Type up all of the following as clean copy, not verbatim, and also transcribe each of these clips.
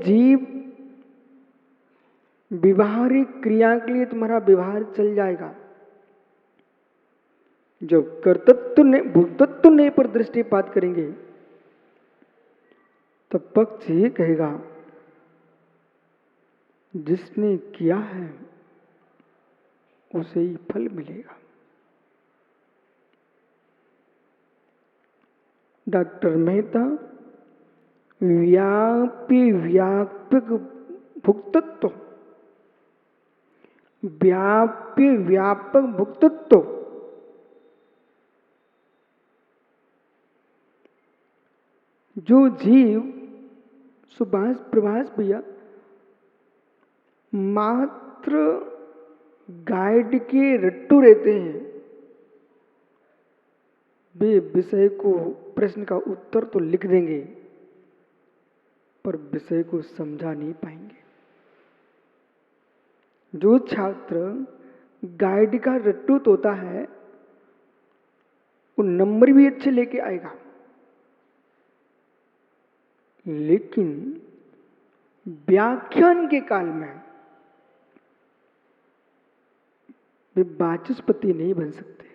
जीव व्यवहारिक क्रिया के लिए तुम्हारा व्यवहार चल जाएगा। जब कर्तृत्व ने भोक्तृत्व ने पर दृष्टिपात करेंगे तब पक्ष ये कहेगा जिसने किया है उसे ही फल मिलेगा। डॉक्टर मेहता व्यापी व्यापक भुक्तत्व, व्यापी व्यापक भुक्तत्व जो जीव सुभाष प्रभाष भैया मात्र गाइड के रट्टू रहते हैं, वे विषय को प्रश्न का उत्तर तो लिख देंगे पर विषय को समझा नहीं पाएंगे। जो छात्र गाइड का रट्टू तोता है वो नंबर भी अच्छे लेके आएगा, लेकिन व्याख्यान के काल में वे वाचस्पति नहीं बन सकते,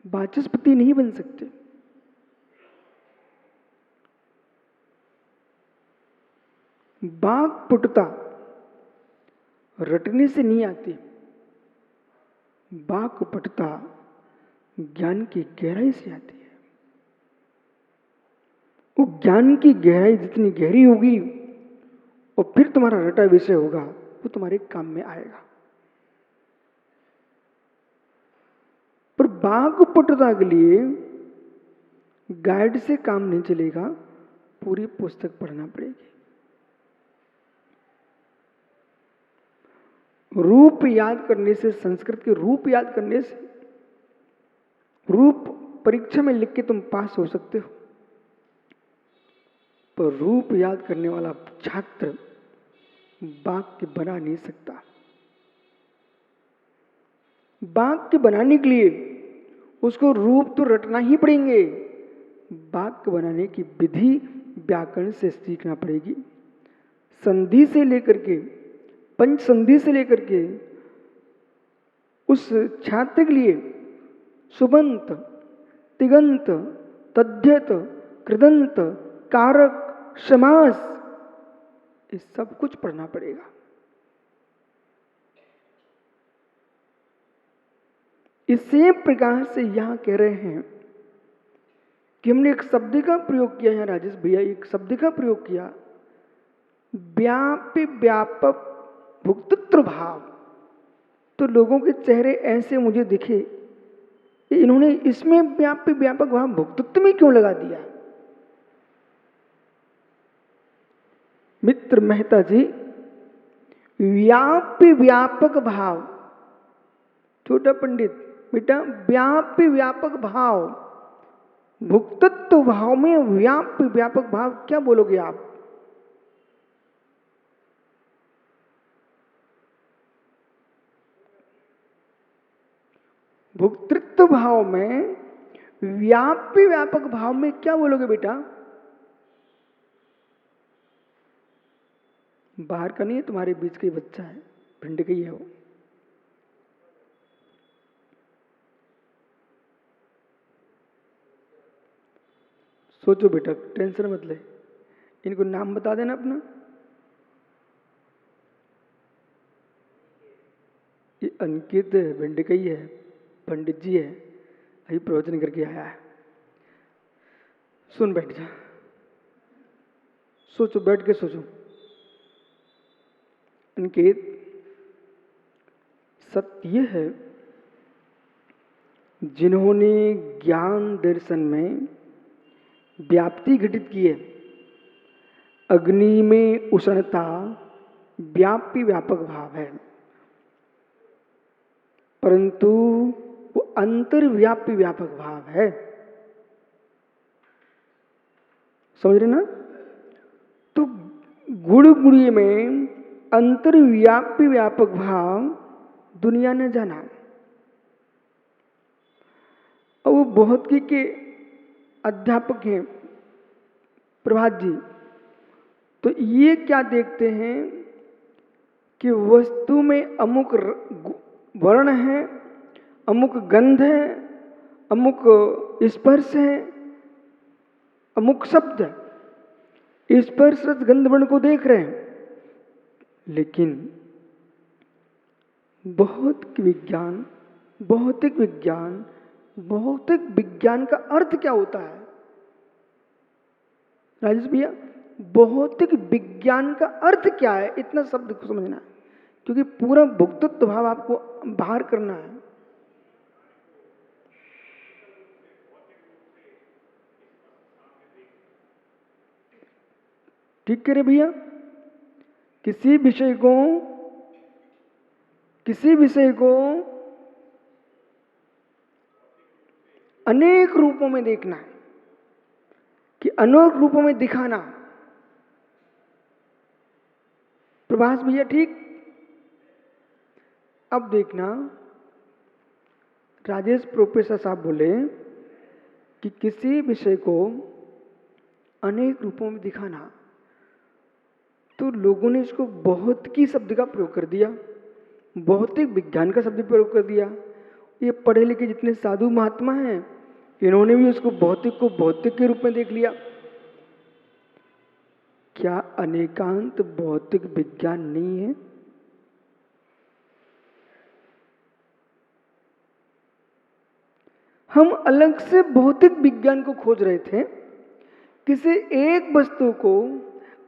वाचस्पति नहीं बन सकते। वाक्पटुता रटने से नहीं आती, वाक्पटुता ज्ञान की गहराई से आती है। वो ज्ञान की गहराई जितनी गहरी होगी और फिर तुम्हारा रटा विषय होगा वो तुम्हारे काम में आएगा। पर वाक्पटुता के लिए गाइड से काम नहीं चलेगा, पूरी पुस्तक पढ़ना पड़ेगी। रूप याद करने से, संस्कृत के रूप याद करने से, रूप परीक्षा में लिख के तुम पास हो सकते हो, पर रूप याद करने वाला छात्र वाक्य बना नहीं सकता। वाक्य बनाने के लिए उसको रूप तो रटना ही पड़ेंगे, वाक्य बनाने की विधि व्याकरण से सीखना पड़ेगी। संधि से लेकर के, पंच संधि से लेकर के उस छात्र के लिए सुबंत, तिगंत, तद्यत, कृदंत, कारक, समास, ये सब कुछ पढ़ना पड़ेगा। इसी प्रकार से यहां कह रहे हैं कि हमने एक शब्द का प्रयोग किया है, राजेश भैया एक शब्द का प्रयोग किया, व्यापी व्यापक भुक्तृत्व भाव। तो लोगों के चेहरे ऐसे मुझे दिखे, इन्होंने इसमें व्यापी व्यापक भाव भुक्तृत्व में क्यों लगा दिया? मित्र मेहता जी, व्यापी व्यापक भाव, छोटा पंडित बेटा, व्यापी व्यापक भाव, भुक्तत्व भाव में व्यापी व्यापक भाव क्या बोलोगे आप? भुक्तृत्व भाव में व्यापी व्यापक भाव में क्या बोलोगे बेटा? बाहर का नहीं है, तुम्हारे बीच का ही बच्चा है, भिंड का ही है वो। सोचो बेटा, टेंशन मत ले, इनको नाम बता देना अपना। ये अंकित भिंड का ही है, पंडित जी है, अभी प्रवचन करके आया है। सुन बैठ जा, सोचो, बैठ के सोचो। अंकित, सत्य यह है जिन्होंने ज्ञान दर्शन में व्याप्ति घटित की है, अग्नि में उष्णता व्यापी व्यापक भाव है, परंतु वो अंतर्व्यापी व्यापक भाव है। समझ रहे ना? तो गुण गुणीय में अंतर्व्यापी व्यापक भाव दुनिया ने जाना। और वो बहुत के अध्यापक हैं, प्रभात जी, तो ये क्या देखते हैं कि वस्तु में अमुक वर्ण है, अमुक गंध है, अमुक स्पर्श है, अमुक शब्द है। स्पर्श रस गंध वर्ण को देख रहे हैं, लेकिन भौतिक विज्ञान का अर्थ क्या होता है राजेश भैया? भौतिक विज्ञान का अर्थ क्या है, इतना शब्द को समझना है, क्योंकि पूरा भुक्तत्व भाव आपको बाहर करना है। ठीक करे भैया? किसी विषय को अनेक रूपों में देखना है, कि अनेक रूपों में दिखाना। प्रभास भैया ठीक? अब देखना, राजेश प्रोफेसर साहब बोले कि किसी विषय को अनेक रूपों में दिखाना, तो लोगों ने इसको भौतिकी शब्द का प्रयोग कर दिया, भौतिक विज्ञान का शब्द प्रयोग कर दिया। ये पढ़े लिखे जितने साधु महात्मा हैं, इन्होंने भी उसको भौतिक को भौतिक के रूप में देख लिया। क्या अनेकांत भौतिक विज्ञान नहीं है? हम अलग से भौतिक विज्ञान को खोज रहे थे, किसी एक वस्तु को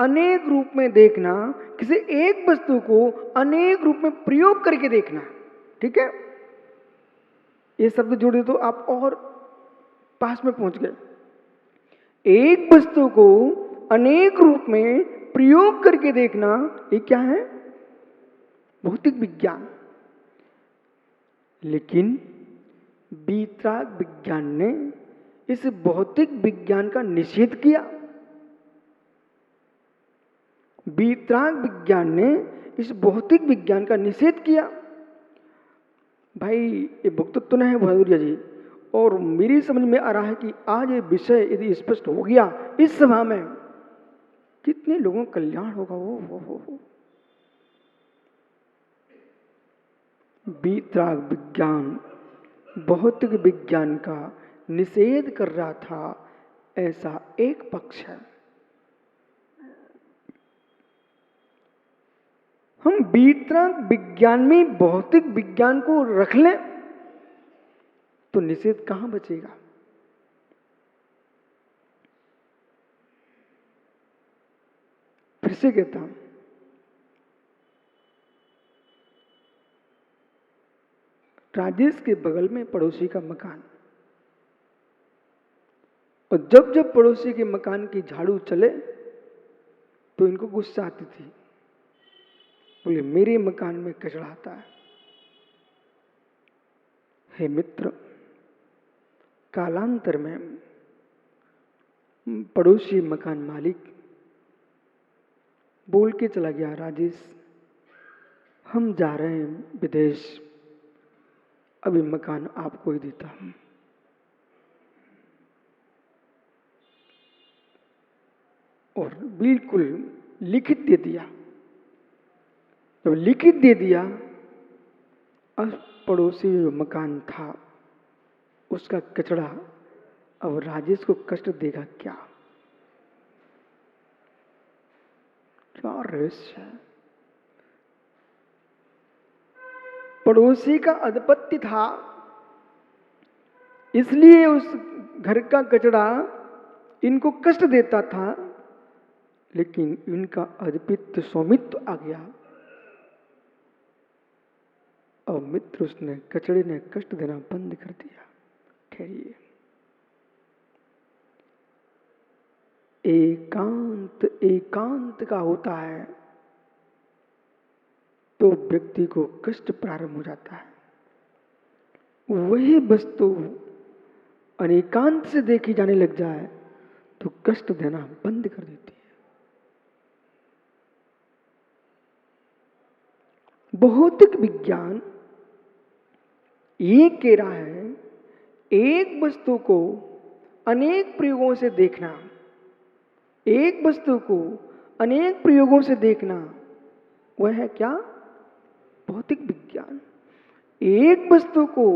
अनेक रूप में देखना, किसी एक वस्तु को अनेक रूप में प्रयोग करके देखना। ठीक है, ये शब्द जोड़ दे तो आप और पास में पहुंच गए। एक वस्तु को अनेक रूप में प्रयोग करके देखना, ये क्या है? भौतिक विज्ञान। लेकिन वीतराग विज्ञान ने इस भौतिक विज्ञान का निषेध किया। वीतराग विज्ञान ने इस भौतिक विज्ञान का निषेध किया। भाई ये भुक्तत्व है बहादुरिया जी, और मेरी समझ में आ रहा है कि आज ये विषय यदि स्पष्ट हो गया इस सभा में, कितने लोगों का कल्याण होगा। वो वीतराग विज्ञान भौतिक विज्ञान का निषेध कर रहा था, ऐसा एक पक्ष है। हम वीतराग विज्ञान में भौतिक विज्ञान को रख लें तो निषेध कहां बचेगा? फिर से कहता हूं, राजेश के बगल में पड़ोसी का मकान, और जब जब पड़ोसी के मकान की झाड़ू चले तो इनको गुस्सा आती थी, बोले मेरे मकान में कचरा आता है। हे मित्र, कालांतर में पड़ोसी मकान मालिक बोल के चला गया, राजेश हम जा रहे हैं विदेश, अभी मकान आपको ही देता हूं। और बिल्कुल लिखित दे दिया। जब लिखित दे दिया, अब पड़ोसी जो मकान था उसका कचरा अब राजेश को कष्ट देगा क्या? क्या रहस्य है? पड़ोसी का आधिपत्य था, इसलिए उस घर का कचरा इनको कष्ट देता था, लेकिन इनका आधिपत्य स्वामित्व आ गया। और मित्र उसने कचड़े ने कष्ट देना बंद कर दिया। ठहरिए, एकांत एकांत का होता है तो व्यक्ति को कष्ट प्रारंभ हो जाता है। वही वस्तु अनेकांत से देखी जाने लग जाए तो कष्ट देना बंद कर देती है। भौतिक विज्ञान ये कह रहा है, एक वस्तु को अनेक प्रयोगों से देखना, एक वस्तु को अनेक प्रयोगों से देखना वह है क्या? भौतिक विज्ञान। एक वस्तु को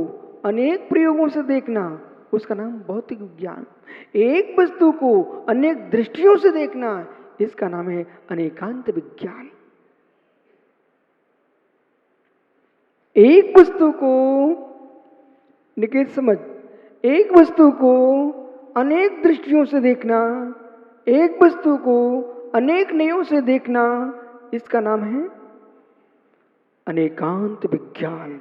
अनेक प्रयोगों से देखना उसका नाम भौतिक विज्ञान। एक वस्तु को अनेक दृष्टियों से देखना इसका नाम है अनेकांत विज्ञान। एक वस्तु को निकेत समझ, एक वस्तु को अनेक दृष्टियों से देखना, एक वस्तु को अनेक नयों से देखना इसका नाम है अनेकांत विज्ञान।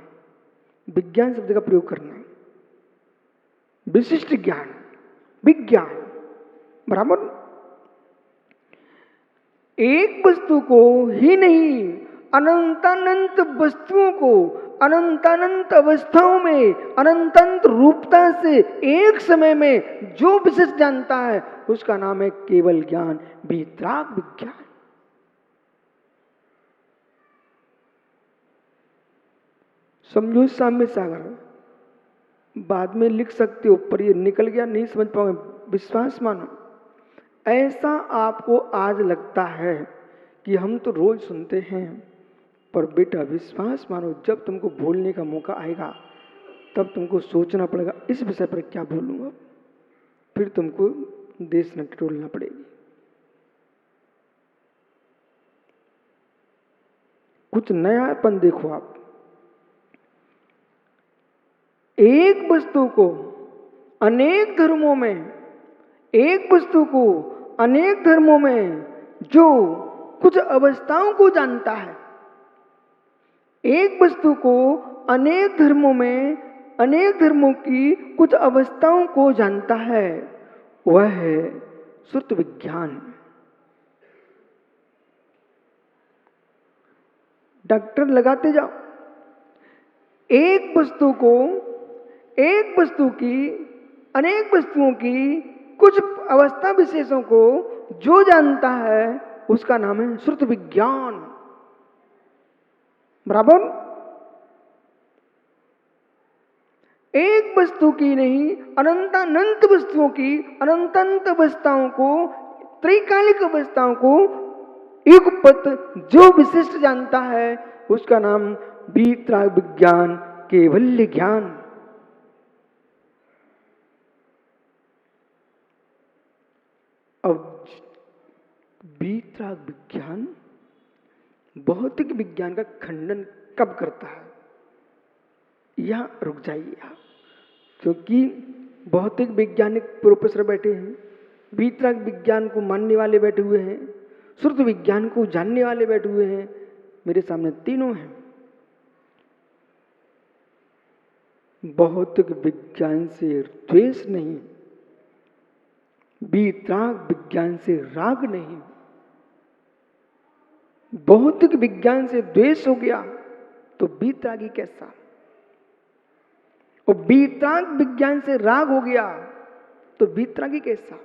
विज्ञान शब्द का प्रयोग करना, विशिष्ट ज्ञान, विज्ञान बराबर। एक वस्तु को ही नहीं अनंतानंत वस्तुओं को अनंतानंत अवस्थाओं में अनंतानंत रूपता से एक समय में जो विशिष्ट जानता है उसका नाम है केवल ज्ञान, वीतराग विज्ञान। समझो साम्य सागर, बाद में लिख सकते हो, पर ये निकल गया नहीं समझ पाओगे, विश्वास मानो। ऐसा आपको आज लगता है कि हम तो रोज सुनते हैं, पर बेटा विश्वास मानो जब तुमको बोलने का मौका आएगा तब तुमको सोचना पड़ेगा इस विषय पर क्या बोलूंगा, फिर तुमको देश न टटोलना पड़ेगी। कुछ नयापन देखो आप। एक वस्तु को अनेक धर्मों में, एक वस्तु को अनेक धर्मों में जो कुछ अवस्थाओं को जानता है, एक वस्तु को अनेक धर्मों में अनेक धर्मों की कुछ अवस्थाओं को जानता है, वह है श्रुत विज्ञान। डॉक्टर लगाते जाओ, एक वस्तु को, एक वस्तु की अनेक वस्तुओं की कुछ अवस्था विशेषों को जो जानता है उसका नाम है श्रुत विज्ञान बराबर। एक वस्तु की नहीं अनंतानंत वस्तुओं की अनंतानंत अवस्थाओं को, त्रिकालिक अवस्थाओं को युगपत जो विशिष्ट जानता है उसका नाम वीतराग विज्ञान, केवल्य ज्ञान। अब वीतराग विज्ञान भौतिक विज्ञान का खंडन कब करता है? यहां रुक जाइए आप, क्योंकि भौतिक वैज्ञानिक प्रोफेसर बैठे हैं, वीतराग विज्ञान को मानने वाले बैठे हुए हैं, श्रुत विज्ञान को जानने वाले बैठे हुए हैं। मेरे सामने तीनों हैं। भौतिक विज्ञान से द्वेष नहीं, वीतराग विज्ञान से राग नहीं। भौतिक विज्ञान से द्वेष हो गया तो वीतरागी कैसा, और वीतराग विज्ञान से राग हो गया तो वीतरागी कैसा?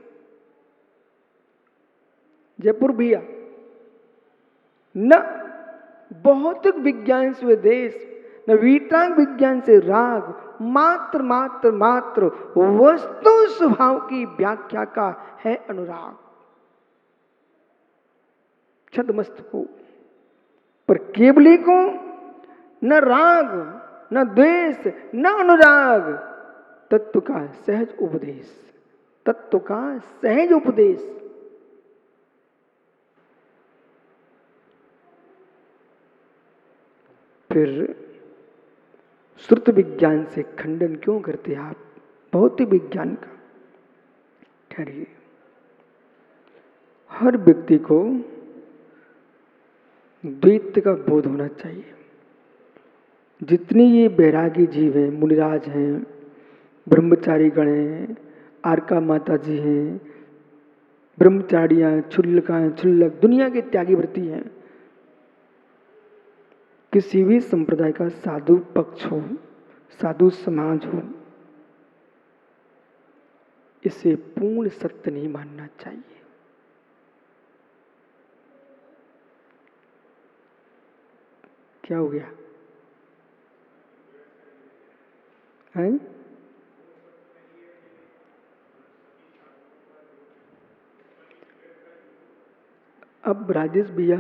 जयपुर भैया, न भौतिक विज्ञान से द्वेष न वीतराग विज्ञान से राग, मात्र मात्र मात्र वस्तु स्वभाव की व्याख्या का है अनुराग। छदमस्त को, पर केवली को न राग न द्वेष न अनुराग, तत्व का सहज उपदेश, तत्व का सहज उपदेश। फिर श्रुत विज्ञान से खंडन क्यों करते आप भौतिक विज्ञान का? ठहरिए, हर व्यक्ति को द्वैत का बोध होना चाहिए। जितनी ये बैरागी जीव हैं, मुनिराज हैं, ब्रह्मचारी गण हैं, आरका माता जी हैं, ब्रह्मचारियां, क्षुल्लकाएं, क्षुल्लक, दुनिया के त्यागी व्रती हैं, किसी भी संप्रदाय का साधु पक्ष हो, साधु समाज हो, इसे पूर्ण सत्य नहीं मानना चाहिए। क्या हो गया है? अब राजेश भैया,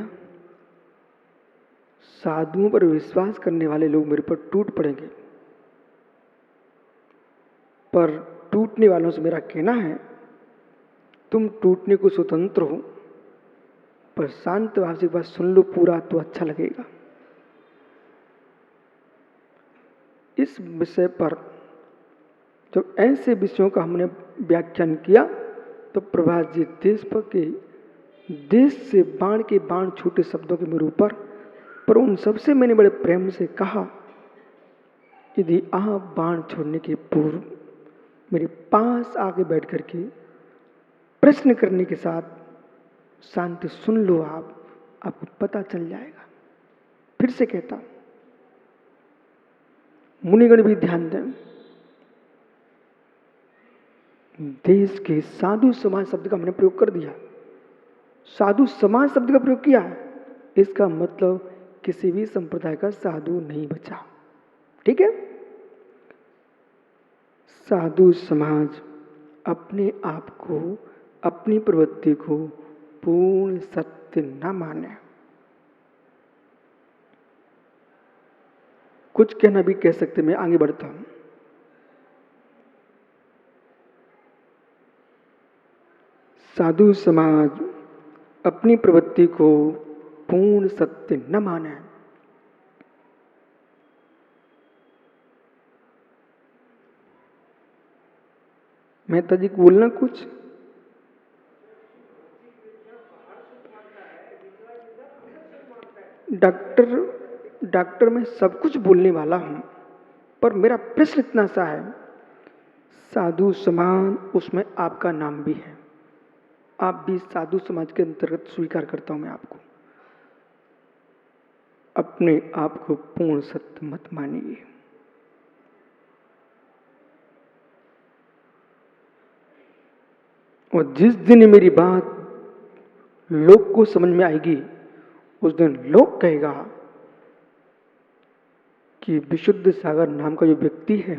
साधुओं पर विश्वास करने वाले लोग मेरे पर टूट पड़ेंगे, पर टूटने वालों से मेरा कहना है तुम टूटने को स्वतंत्र हो, पर शांत भाव से एक बात सुन लो पूरा तो अच्छा लगेगा। इस विषय पर जब ऐसे विषयों का हमने व्याख्यान किया तो प्रभास जी देश से बाण के बाण छूटे शब्दों के मेरे ऊपर, पर उन सबसे मैंने बड़े प्रेम से कहा यदि आप बाण छोड़ने के पूर्व मेरे पास आके बैठ करके प्रश्न करने के साथ शांति सुन लो, आपको पता चल जाएगा। फिर से कहता मुनिगण भी ध्यान दें, देश के साधु समाज शब्द का हमने प्रयोग कर दिया, साधु समाज शब्द का प्रयोग किया है, इसका मतलब किसी भी संप्रदाय का साधु नहीं बचा। ठीक है, साधु समाज अपने आप को, अपनी प्रवृत्ति को पूर्ण सत्य न माने। कुछ कहना भी कह सकते, मैं आगे बढ़ता हूं। साधु समाज अपनी प्रवृत्ति को पूर्ण सत्य न माने। मेहता जी को बोलना कुछ। डॉक्टर मैं सब कुछ बोलने वाला हूं, पर मेरा प्रश्न इतना सा है, साधु समाज उसमें आपका नाम भी है, आप भी साधु समाज के अंतर्गत स्वीकार करता हूं मैं आपको। अपने आप को पूर्ण सत्य मत मानिए। और जिस दिन मेरी बात लोग को समझ में आएगी उस दिन लोग कहेगा कि विशुद्ध सागर नाम का जो व्यक्ति है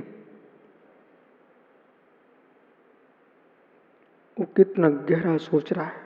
वो कितना गहरा सोच रहा है।